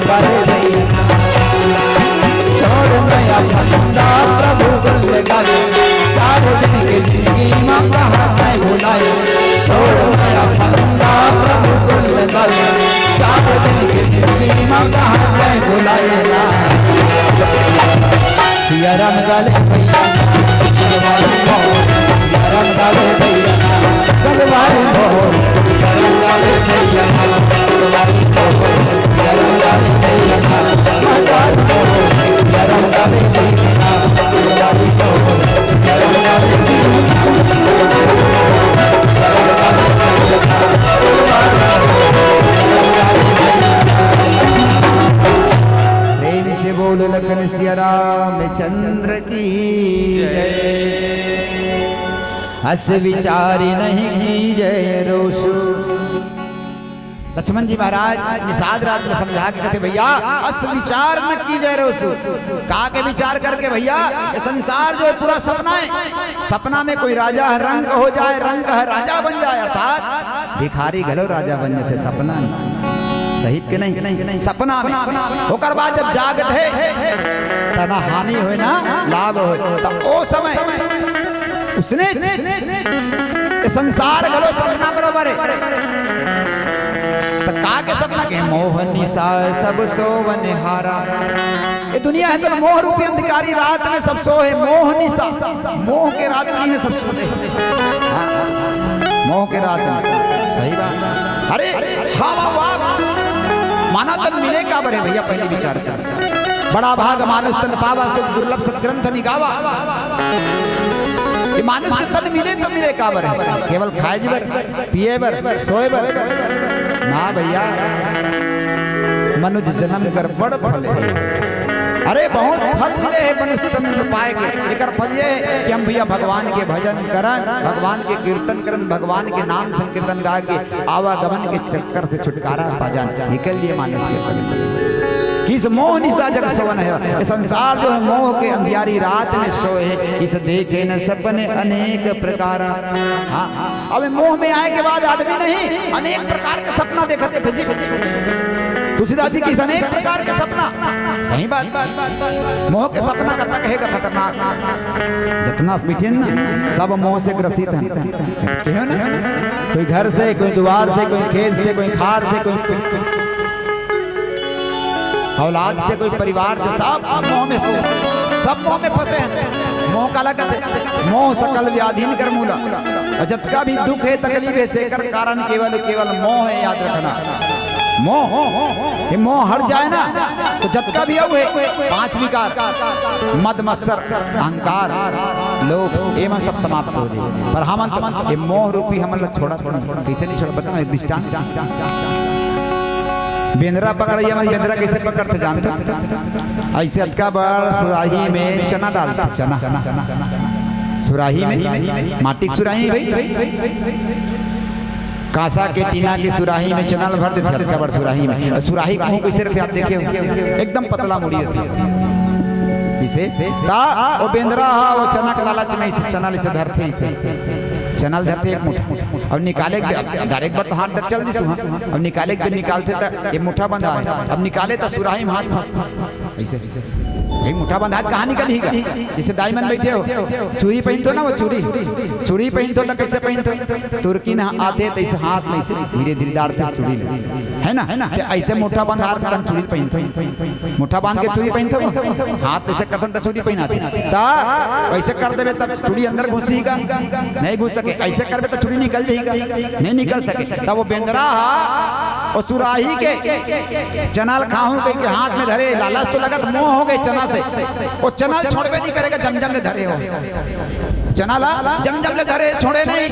गाले भैया। छोड़ नया फंदा प्रभु गुल गाए 4 दिन की जिंदगी माँ कहाँ मैं भुलाए। छोड़ नया फंदा प्रभु गुल गाए 4 दिन की जिंदगी माँ कहाँ मैं भुलाए। सिया राम गाले भैया संगवारी मोर सिया राम गाले भैया संगवारी मोर सिया राम गाले भैया संगवारी मोर सिया राम गाले भैया महतारी मोर सिया राम गाले भैया संगवारी मोर सिया राम गाले प्रेम से बोल लखन सिया रामचंद्र की जय। हस विचारी नहीं की जय रोशु। लक्ष्मण जी महाराज निषाद रात्र समझा के कहते भैया हस विचार न की जय रोशु। कहा के विचार करके भैया ये संसार जो है पूरा सपना है। सपना में कोई राजा है रंग हो जाए रंग है राजा बन जाए अर्थात भिखारी गलो राजा बन जाते सपना में सहित के नहीं सपना में। होकर बाद जब जागत है तना हानि हो ना लाभ हो तब ओ समय उसने संसार गलो सपना बरोबर है। तो का के सपना के मोह निशा सब सोवन हारा। ये दुनिया है तो मोह रूपी अंधकारी रात में सब सोए। मोह निशा मोह के रात्रि में सब सोते मोह के रात में सही बात। अरे हाँ वाह माना तन मिले का बरे भैया पहले विचार कर। बड़ा भाग मानुष तन पावा सुख दुर्लभ सत्ग्रंथ निगावा। ये मानुष के तन मिले तो मिले का बरे केवल खाए बर पिए बर सोए बर ना भैया। मनुष्य जन्म कर बड़ फल है। अरे बहुत फल मिले है मनुष्य तन पाए के। एकर फल ये कि हम भैया भगवान के भजन करन भगवान के कीर्तन करन भगवान के नाम संकीर्तन गा के आवागमन के चक्कर से छुटकारा पा जान निकल लिए मानुष के तन। किस मोह निशा जग सोवन है। ये संसार जो है मोह के अंधियारी रात में सोए। इस देखे न सपने अनेक प्रकार। हाँ अब मोह में आए के बाद आदमी नहीं अनेक प्रकार के सपना देखते थे जी। तुलसीदास जी की अनेक प्रकार के सपना सही बात। मोह के सपना का तक है खतरनाक। जितना मीठे ना सब मोह से ग्रसित है ना। कोई घर से कोई द्वार से कोई खेत से कोई खार से कोई औलाद से कोई परिवार से सब मोह में सब मोह में फंसे हैं। मोह का लगत है मोह सकल व्याधीन कर मूला। और जतका भी दुख है तकलीफ है सेकर कारण केवल केवल मोह है, याद रखना। मोह, ये मोह हट जाए ना तो जतका भी है 5 विकार, मद मत्सर अहंकार लोभ ये मन सब समाप्त हो जाए। पर हम तो ये मोह रूपी हम छोड़ा कैसे नहीं छोड़ा, बताओ एक दृष्टांत। बेंद्रा पकड़िए, मन बेंद्रा कैसे पकड़ते जानते? ऐसे अतका बड़ सुराही में चना डालते, चना सुराही में, माटी की सुराही भाई, कांसा के टीना की सुराही में चना भर देते, अतका बड़ सुराही में। और सुराही का मुंह कैसे रहते आप देखे हो, एकदम पतला मुड़ी रहती जिसे ता वो बेंद्रा वो चना के लालच में इसे चना से धरते, इसे चना धरते एक मुठा अब निकाले डायरेक्ट बार तो हाथ डर चल दिस, अब निकाले के निकालते तो ये मुठा बंधा है, अब निकाले तो सुराही में हाथ ऐसे भाई मुठा बंधा कहाँ निकलेगा? जैसे दाईमन बैठे हो, चूड़ी पहनते हो ना, वो चूड़ी पहनते हो ना, कैसे पहनते हो? तुर्की ना आते तो ऐसे हाथ में ऐसे धीरे धीरे डालते चूड़ी है ना, तो ऐसे मुठा बंधा चूड़ी पहनते, मुठा बांध के चूड़ी पहनते हो, हाथ ऐसे करते तो चूड़ी पहनाते, ऐसे कर देवे तब चूड़ी अंदर घुसेगा, नहीं घुस सके, ऐसे करवे तो चूड़ी निकल जाएगा, नहीं निकल सके। तब वो बेंद्रा और सुराही के चनाल खाहू के हाथ में धरे, लालच तो लगा, मोह हो गए चना से, वो चना छोड़वे नहीं करेगा, जमजम ले धरे हो, चना ला जमजम ले धरे छोड़े नहीं,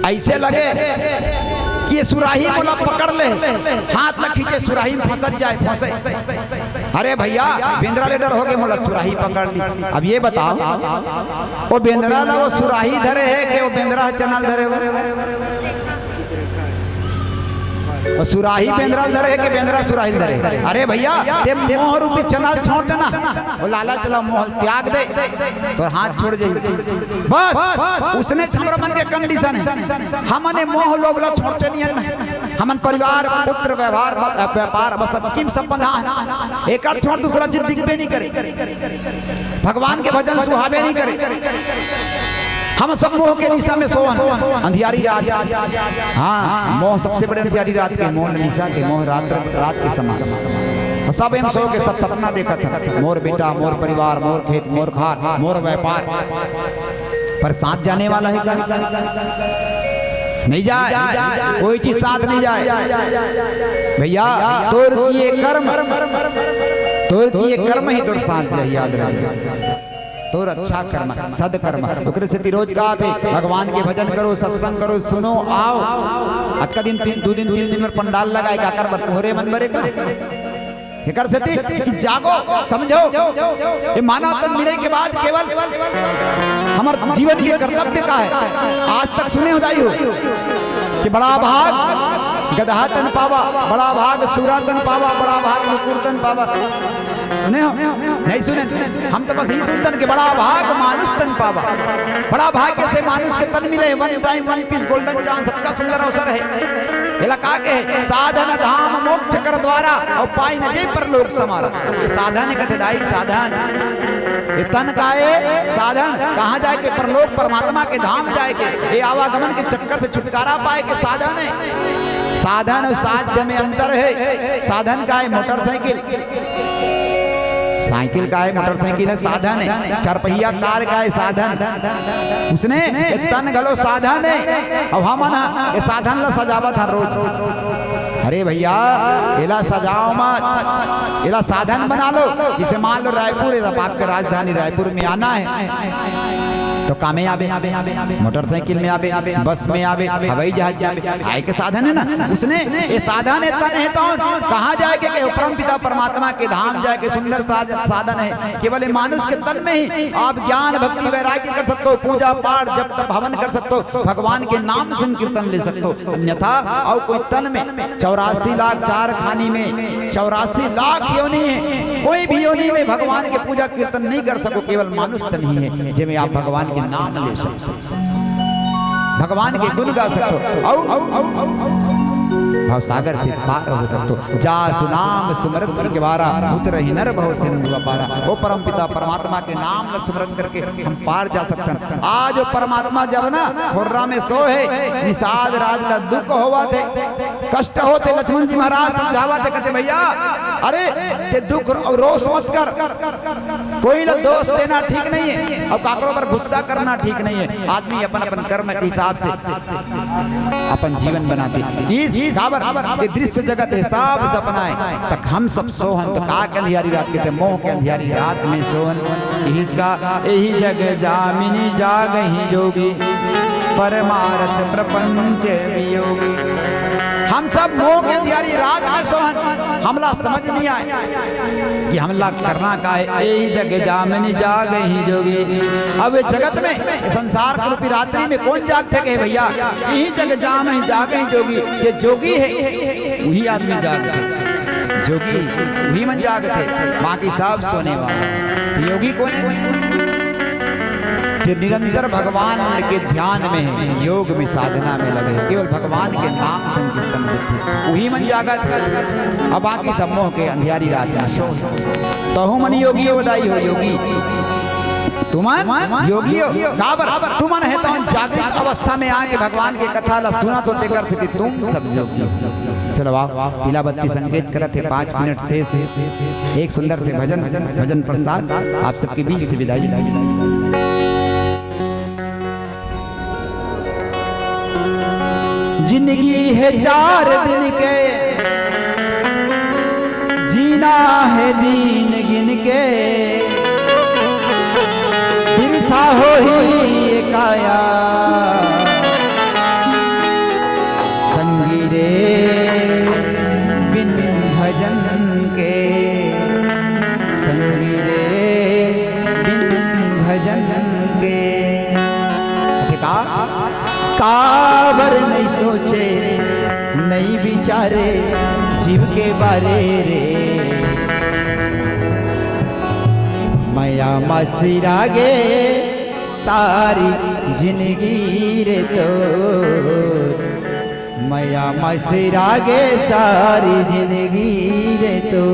ऐसे लगे कि ये सुराही बोला पकड़ ले, हाथ ल खींचे सुराही में फंस जाए, फंसे। अरे भैया बेंद्रा ले डर हो गए, मोला सुराही पकड़ ली। अब ये बताओ वो बेंद्रा ना वो सुराही धरे है कि वो बेंद्रा चनाल धरे हो? और सुराही बेंद्रा धरे है कि बेंद्रा सुराही धरे? अरे भैया ते मोह रूपी चनाल छोड़ देना, वो लाला चला मोह त्याग दे तो हाथ छोड़ जाए, बस उसने छमरा मन के कंडीशन है। हमने मोह लोभ ला छोड़ते नहीं है, हमन परिवार पुत्र व्यवहार व्यापार बस किम सब बंधा है, एक छोड़ दूसरा चीज दिखबे नहीं करे, भगवान के भजन सुहावे नहीं करे, हम सब मोह के निशा में सोवन, अंधियारी रात, हाँ मोह सबसे बड़े अंधियारी रात के, मोह निशा के, मोह रात के समान सब एम सो के सब सपना देखा था, मोर बेटा, मोर परिवार, मोर खेत, मोर खार, मोर व्यापार, पर साथ जाने वाला है क्या? नहीं जाए, कोई चीज साथ नहीं जाए भैया। तोर किए कर्म ही तोर साथ है, याद रखना, तोर अच्छा कर्म सदकर्म ओकरे से रोज का थे, भगवान के भजन करो, सत्संग करो, सुनो, आओ। आज का दिन 2 दिन 3 दिन में पंडाल लगाए का कर तोहरे मन भरे का कर से जागो, समझो ये मानव तन मिले के बाद केवल हमारे जीवन के कर्तव्य का है। आज तक सुने हो दाई हो कि बड़ा भाग गधा तन पावा, बड़ा भाग सूरा तन पावा, बड़ा भाग मुकुर तन पावा, नहीं सुने? हम तो बस यही सुनते कि बड़ा भाग मानुष तन पावा, बड़ा भाग्य से मानुष के तन मिले, 1 टाइम 1 पीस गोल्डन चांस, सबका सुंदर अवसर है। इलाका के साधन धाम मोक्ष कर द्वारा और पाई न जे पर लोक समारा, ये साधन कथे दाई साधन, ये तन का है साधन, कहाँ जाए के परलोक परमात्मा के धाम जाए के, ये आवागमन के चक्कर से छुटकारा पाए के साधन है। साधन और साध्य में अंतर है। साधन का है मोटरसाइकिल, साइकिल का है, मोटरसाइकिल है साधन है, 4 पहिया कार का है साधन, उसने तन गलो साधन है। अब हम ये साधन ला सजावत हर रोज, अरे भैया इला सजाओ मत, इला साधन बना लो। जिसे मान लो रायपुर है, आपके राजधानी रायपुर में आना है तो कामे आवे, मोटरसाइकिल में आवे, बस में आवे, हवाई जहाज में आवे, आए के साधन है ना। उसने ये साधन है, तन है, तो कहाँ जाए के परम पिता परमात्मा के धाम जाए के सुंदर साधन है। केवल मानुष के तन में ही आप ज्ञान भक्ति वैराग्य कर सकते हो, पूजा पाठ जब तक हवन कर सकते हो, भगवान के नाम संकीर्तन ले सकते हो। अन्यथा और कोई तन में 84 लाख 4 खानी में 84 लाख योनि है, कोई भी योनि में भगवान के पूजा कीर्तन नहीं कर सको। केवल मानुष तन ही है जिसमें आप भगवान के नाम ले सकते हो, भगवान के गुण गा सकते हो, भाव सागर से पार हो सकते हो। जा सुनाम सुमरत के बारा उतर ही नर बहु सिंधु अपारा। वो परम पिता परमात्मा के नाम का स्मरण करके हम पार जा सकते हैं। आज वो परमात्मा जब ना खुर्रा में सो है, निषाद राज ला दुख होवा थे, कष्ट होते, लक्ष्मण जी महाराज समझावा थे, कहते भैया अरे ते दुख और रोष मत कर, कोई ना दोष देना ठीक नहीं है और काकरों पर गुस्सा करना ठीक नहीं है। आदमी अपन अपन कर्म के हिसाब से अपन जीवन बनाते। इस के दृश्य जगत हिसाब से अपनाए तक हम सब सोहन। तो का के अंधियारी रात के मोह के अंधियारी रात में सोहन। इसका यही जग जामिनी जागहि जोगी परमारथ प्रपंच वियोगी। हम सब मोह के अंधियारी रात में सोहन। हमला समझ नहीं आए कि हमला करना का है। यही जग जामिनी जागहि जोगी। अब जगत में संसार रूपी रात्रि में कौन जागते कहे भैया? यही जग जामिनी जागहि जोगी। ये जोगी है वही आदमी जागते, जोगी वही मन जागते, बाकी सब सोने वाला। योगी कौन है? जो निरंतर भगवान के ध्यान में है, योग में साधना में लगे, केवल भगवान के नाम संकीर्तन करते, वही मन जागत है। अब बाकी सब मोह के अंधियारी रात में सो। तो मन योगी बधाई हो योगी। तुमन योगी हो काबर तुमन है तो जागृत अवस्था में आके भगवान की कथा ला सुना तो ते कर सके तुम सब योगी हो। चलो वाह पीला बत्ती संकेत करते 5 मिनट से एक सुंदर से भजन प्रसाद आप सबके बीच से विदाई। जिंदगी है 4 दिन के, जीना है दीन गिन के, बिरथा हो ही काया संगीरे बिन भजन के, संगीरे बिन भजन के। काबर नहीं सोचे नहीं विचारे जीव के बारे रे, माया मसिरागे सारी जिंदगी रे तो, माया मसिरागे सारी जिंदगी रे तो।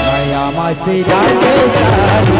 माया से जाके सारी